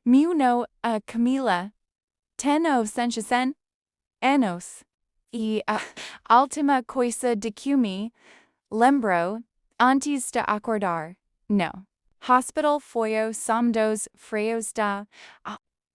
Muno a Camila, teno senchisen, enos, e ultima coisa de cumi, lembro, antes de acordar, no. Hospital foio somdos freos da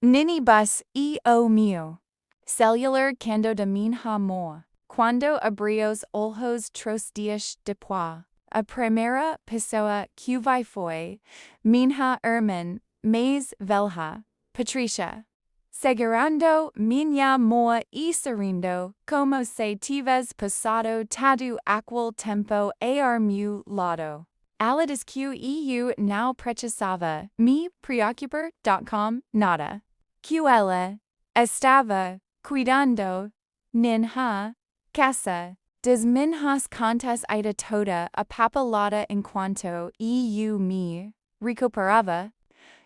ninibus e o mio. Cellular cando de minha mo. Quando abrios olhos tros dias depois. A primeira pessoa que vai foi, minha irmã, mais velha, Patricia. Segurando minha moa e sorrindo, como se tivesse passado todo aquele tempo ao meu lado. Ela diz que eu não precisava me preocupar. Nada. Que ela estava cuidando minha casa, das minhas contas e toda a papelada enquanto eu me recuperava.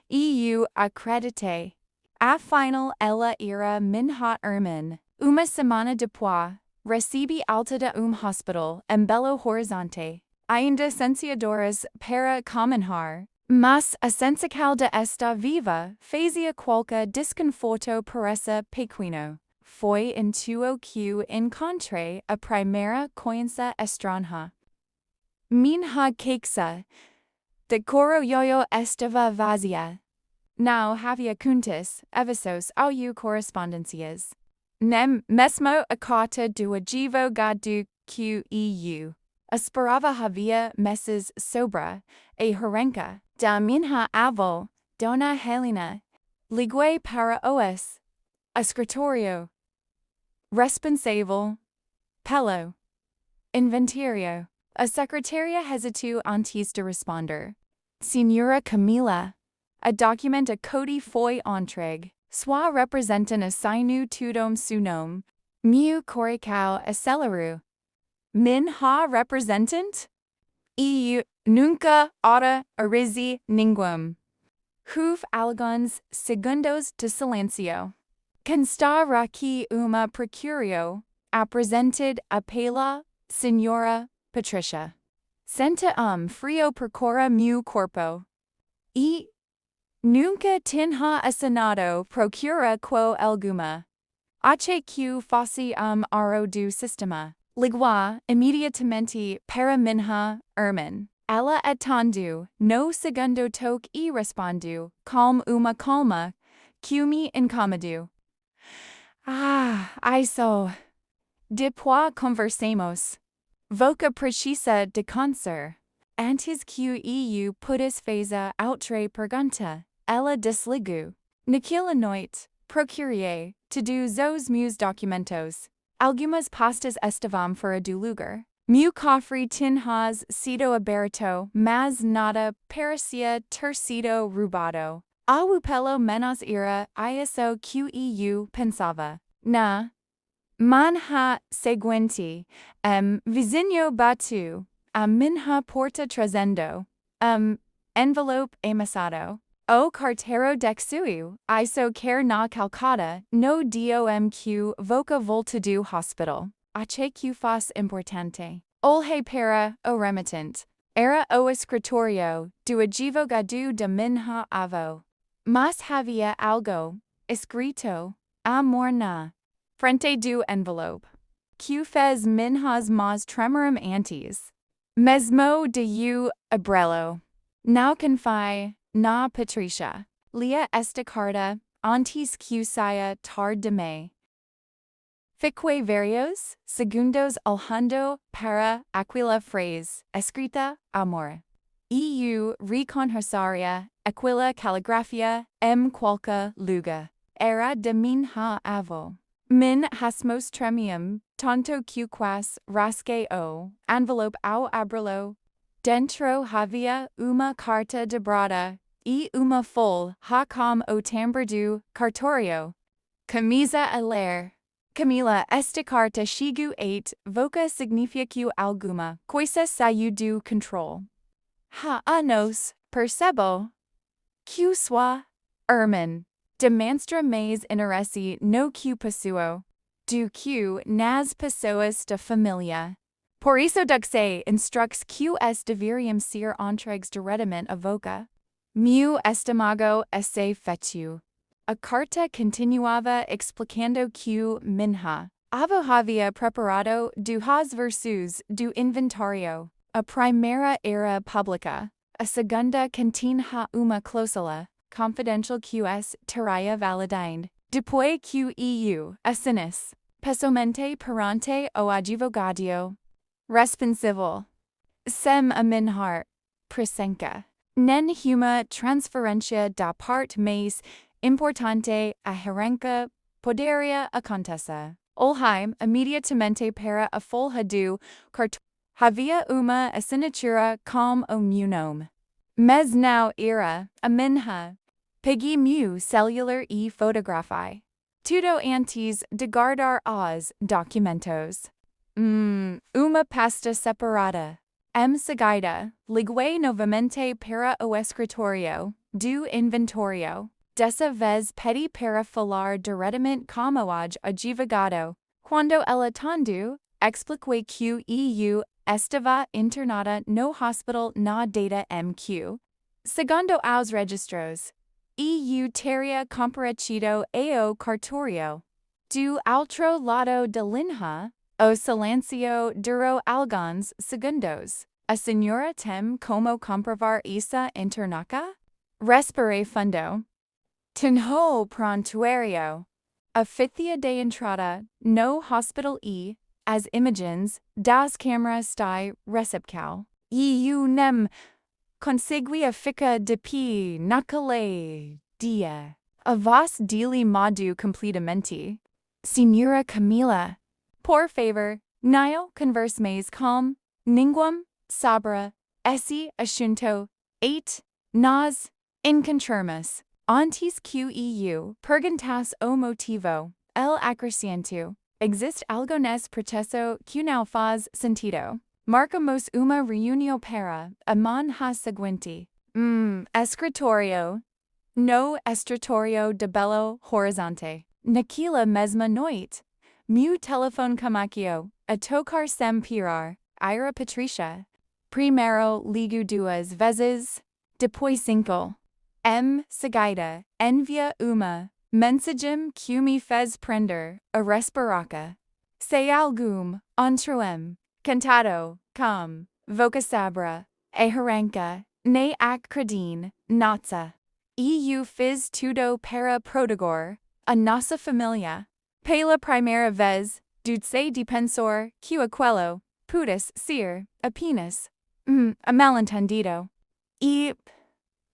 Eu acreditei. Afinal, ela era minha irmã. Uma semana depois, recebi alta de hospital em Belo Horizonte. Ainda sensadoras para comentar, mas a sensacal de esta viva fazia qualquer desconforto parece pequeno. Foi então que encontrei a primeira coisa estranha. Minha caixa de correio estava vazia. Não havia contas, avisos ou correspondências. Nem mesmo a carta do advogado que eu esperava havia meses sobre a herança da minha avó, Dona Helena. Liguei para os escritório responsável pelo inventário. A secretária hesitou antes de responder. Senhora Camila, a documento codi foi entregue. Sua representant assignou tudom seu nome. Meu coração acelerou. Minha representant? Eu nunca ora arisi ninguém. Houve alguns segundos de silêncio. Constava aqui uma procurio apresented pela senhora Patricia. Senta frio percorra meu corpo. E nunca tinha assinado procura quo alguma. Ache que fosse aro do sistema. Ligua imediatamente para minha irmã. Ela attendeu no segundo toque e respondeu, uma calma, que me incomodou. Isso. Depois conversemos. Voca precisa de conser. Antes que eu pudesse fazer outra pergunta, ela desligou. Naquela noite, procurei todos os meus documentos. Algumas pastas estavam fora do lugar. Meu cofre tinha sido aberto, mas nada parecia ter sido roubado. Ou pelo menos era isso que eu pensava. Na manhã seguinte, vizinho bateu a minha porta trazendo envelope amassado. O carteiro dexuiu, isso quer na calcada, no DOMQ voca volta do hospital. Ache que faz importante. Olhei para o remetente. Era o escritório do advogado de minha avó. Mas havia algo escrito amor na frente do envelope. Que fez minhas mãos tremoram antes mesmo de eu abrelo. Não confie na Patricia. Lia esta carta antes que saia tarde demais. Fiquei vários segundos olhando para aquela frase escrita amor. E eu reconheceria aquela caligrafia qualquer lugar. Era de minha avó. Min hasmos tremium, tanto que quas rasguei o envelope ao abri-lo. Dentro havia uma carta dobrada e uma folha com o timbre do cartório. Camisa a ler. Camila, esta carta chegou voca significa alguma coisa saiu do controle. Nos percebo que sua irmã demonstra mais interesse no que passou do que nas pessoas da família. Por isso Duxé instructs que deveriam ser entregues diretamente a voca. Meu estamago esse fetu. A carta continuava explicando que Minha havia preparado duas versos do inventário. A primeira era pública. A segunda continha uma cláusula confidential QS teria validade. Depois que eu assinas pessoalmente perante o advogado responsável. Sem a minhar presença. Nenhuma transferência da parte mais importante a Herança poderia acontecer. Olheim imediatamente para a folha do cartão. Havia uma assinatura com o meu nome. Mas não era a minha. Peguei meu celular e fotografei. Tudo antes de guardar os documentos. Uma pasta separada. Seguida, liguei novamente para o escritório do inventário. Dessa vez pedi para falar diretamente com o advogado. Quando ela tanto, expliquei que eu estava internada no hospital na data MQ. Segundo os registros, eu teria comparecido ao cartório. Do outro lado da linha, o silêncio durou alguns segundos. A senhora tem como comprovar essa internaca? Respirei fundo. Tenho prontuário. A ficha de entrada no hospital e as imagens das câmeras de recepção. Eu nem consegui a ficha de pé naquele dia. A voz dele mudou completamente. Senhora Camila, por favor, não converse mais com ninguém sobre esse assunto. Nós encontramos antes que eu perguntasse o motivo. El acrescentou. Existe algo nesse processo que não faz sentido. Marcamos uma reunião para a manhã seguinte. Escritório. No escritório de Belo Horizonte. Naquela mesma noite. Meu telefone começou a tocar sem parar. Ira Patricia. Primeiro ligo duas vezes. Depois cinco. Seguida, envia uma mensagem que me fez prender a respiraca. Se algum entre cantado com voca sabra e Herança, ne acredito, nossa. Eu fiz tudo para proteger a nossa família. Pela primeira vez, dude de pensar que aquilo pudesse ser apenas a malentendido. E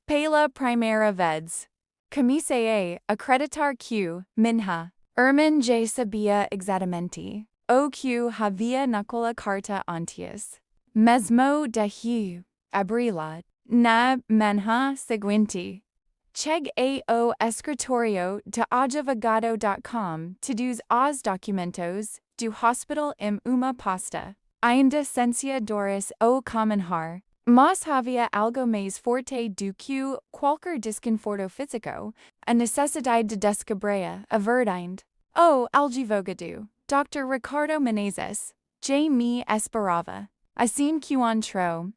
pela primeira vez, comecei a acreditar que Minha, Irmã já sabia exatamente o que havia naquela carta antes. Mesmo de abri-la na manhã seguinte. Cheguei ao escritório de advogado.com todos os documentos do hospital em uma pasta. Ainda ciência Doris o comentar. Mas havia algo mais forte do que qualquer desconforto físico, a necessidade de descobrir a verdade. O advogado, Dr. Ricardo Menezes, já me esperava. Assim que entrou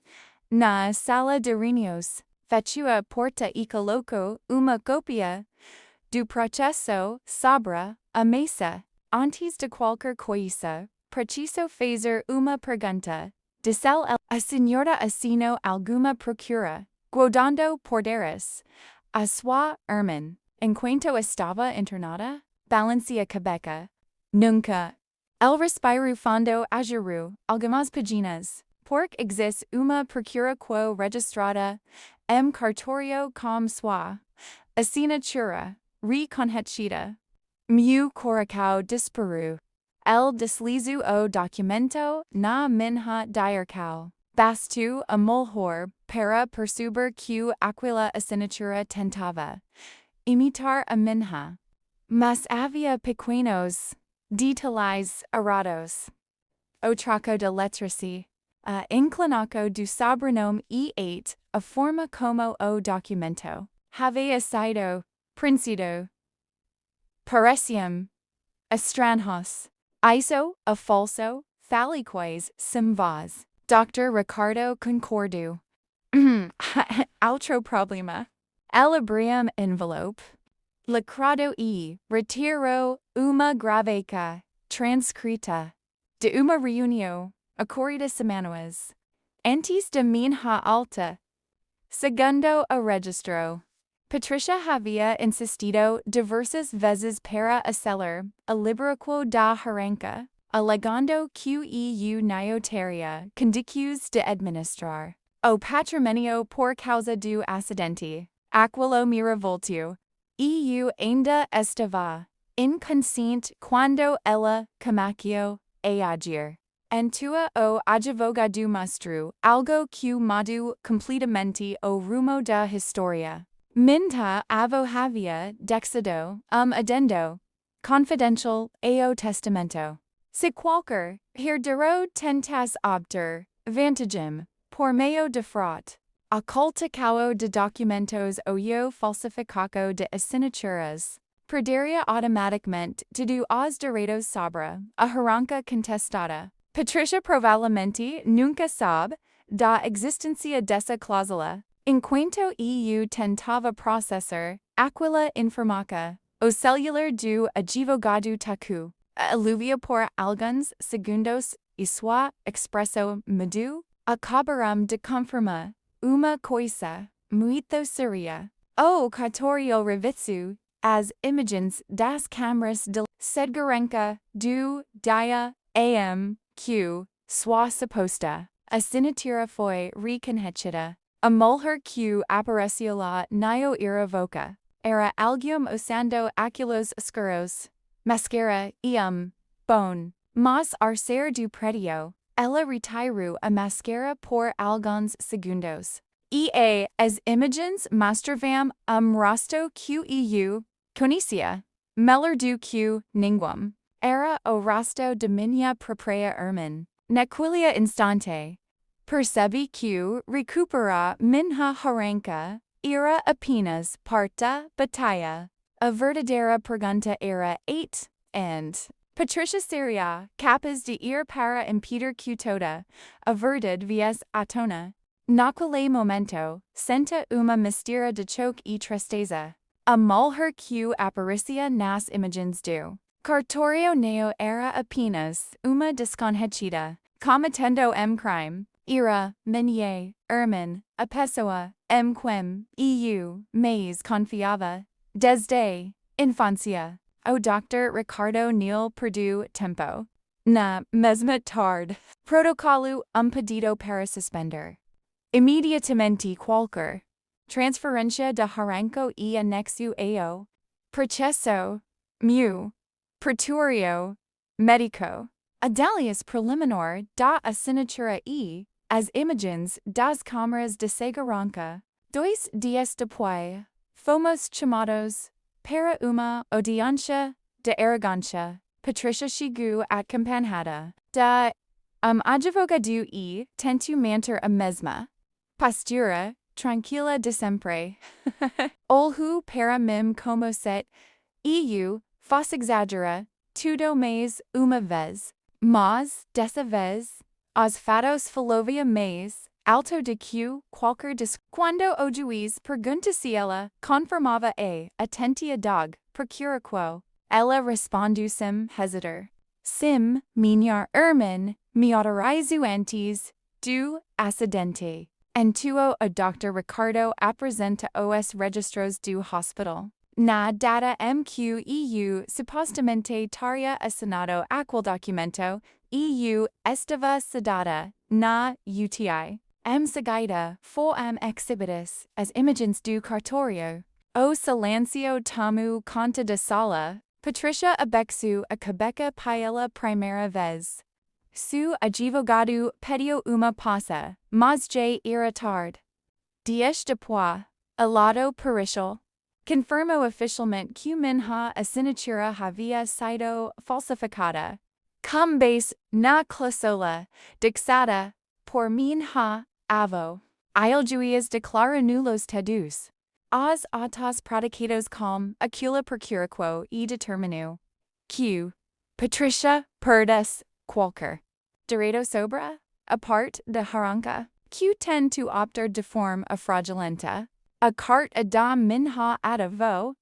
na sala de reuniões, fechou a porta e colocou uma cópia do processo sobre a mesa. Antes de qualquer coisa, preciso fazer uma pergunta. Disse a senhora assinou alguma procura, guardando poderes, a sua irmã, enquanto estava internada? Balancia Quebeca. Nunca. El respiro fundo ajuru, algumas páginas. Porque existe uma procura quo registrada, cartório com sua assinatura, reconhecida. Meu coração disparou. El deslizo o documento na minha diarcal. Bastu a mulher para perceber que aquela assinatura tentava imitar a minha. Mas havia pequenos detalhes errados. O troco de letra-C, a inclinaco do sobrenome E8, a forma como o documento havia sido preenchido. Pareciam estranhos. Iso, a falso, faliquais, sim vaz. Dr. Ricardo concordou. Outro problema. Elabrium envelope. Lacrado retiro uma graveca, transcrita. De uma reunio, acorrida semanas. Antes de minha alta. Segundo a registro. Patricia havia insistido diversas vezes para acelerar a liberação da Herança, alegando que o notário condições de administrar o patrimônio por causa do acidente, aquilo me revoltou. Ainda estava inconsciente quando ela começou a agir. Antua o advogado mostrou algo que mudou completamente o rumo da história. Minha avó havia deixado adendo confidencial ao testamento. Se qualquer herdeiro tentasse obter vantagem por meio de fraude, ocultacao de documentos ou falsificado de assinaturas, perderia automaticamente todo os direitos sobre a herança contestada. Patricia provavelmente nunca sabe da existência dessa cláusula, enquanto eu tentava processar aquela informação. O celular do advogado tacu, aluvia por alguns segundos e sua expressão mudou, acabaram de confirmar uma coisa muito séria. O cartório revisou as imagens das câmaras de segurança do dia que sua suposta assinatura foi reconhecida. A mulher que apareceu lá não era voca. Era alguém usando óculos escuros, máscara e bom. Mas ao sair do prédio, ela retirou a máscara por alguns segundos. E as imagens mostravam rosto que eu conhecia. Melhor do que ninguém. Era o rosto de minha própria irmã. Naquele instante, percebi que recuperar minha herança era apenas parte da batalha. A verdadeira pergunta era and Patricia seria capaz de ir para impedir que toda a verdade viesse à tona. Naquele momento, senta uma mistura de choque e tristeza. A mulher que aparecia nas imagens do cartório não era apenas uma desconhecida, cometendo crime. Era minha irmã, a pessoa quem eu mais confiava. Desde infância, o Dr. Ricardo Neil perdeu tempo. Na mesma tarde, protocolo pedido para suspender imediatamente qualquer transferência de herança e anexo ao processo meu pretório médico. Adalias preliminar da assinatura e as imagens das câmaras de segurança. 2 dias depois, fomos chamados para uma audiência de arrogância. Patricia chegou acompanhada da advogado e tentou manter a mesma postura tranquila de sempre. Olho para mim como se eu fosse exagerar tudo mais uma vez. Mas, dessa vez, os fatos faloviam mais alto de que qualquer quando o juiz pergunta se ela confirmava a atentia dog procura quo, ela respondeu sem hesitar. Sim, minha irmã me autorizou antes do acidente. Entuo a Dr. Ricardo apresenta os registros do hospital. Na data que eu supostamente teria assinado aquele documento, eu estava sedada na UTI. Seguida foram exibidas as imagens do cartório. O silêncio tomou conta da sala. Patricia abexou a cabeça pela primeira vez. Su advogado pediu uma pausa, mas já era tarde. Dias depois, ao lado pericial, confirmou oficialmente que minha assinatura havia sido falsificada, com base na cláusula dictada por minha avó. O juiz declarou nulos todos os atos praticados com aquela procura quo e determinou que Patricia perdesse qualquer direito sobre a parte da herança. Q tend to opter de forme a fraudulenta. A carte da minha adavo.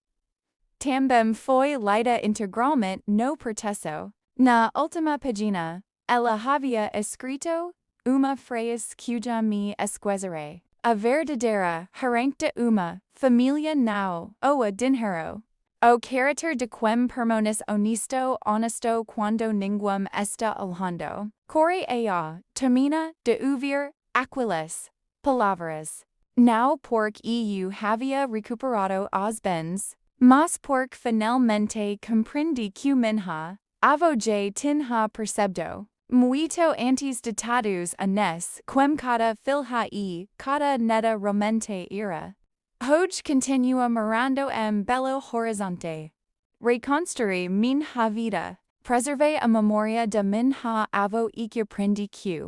Também foi lida integralmente no processo. Na última página, ela havia escrito uma frase cuja me esquecerei. A verdadeira herança de uma família não o dinheiro. O caráter de quem permanes honesto quando ninguém está olhando. Corre a termina de ouvir aquelas palavras. Não porque eu havia recuperado os bens, mas porque finalmente compreendi que minha avó já tinha percebido muito antes de todos anes quem cada filha e cada neta realmente era. Hoje continua mirando belo horizonte. Reconstruir minha vida. Preservei a memória de minha avó e que aprendi que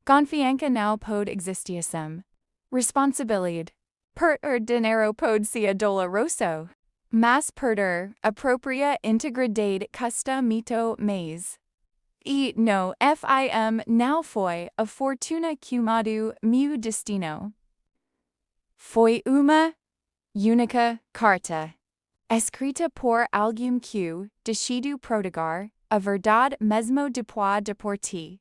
confiança não pode existir. Responsabilidade. Perder dinheiro pode ser doloroso. Mas perder a própria integridade custa muito mais. E no fim não foi a fortuna que mudou meu destino. Foi uma única carta, escrita por alguém que decidiu proteger a verdade mesmo depois de por ti.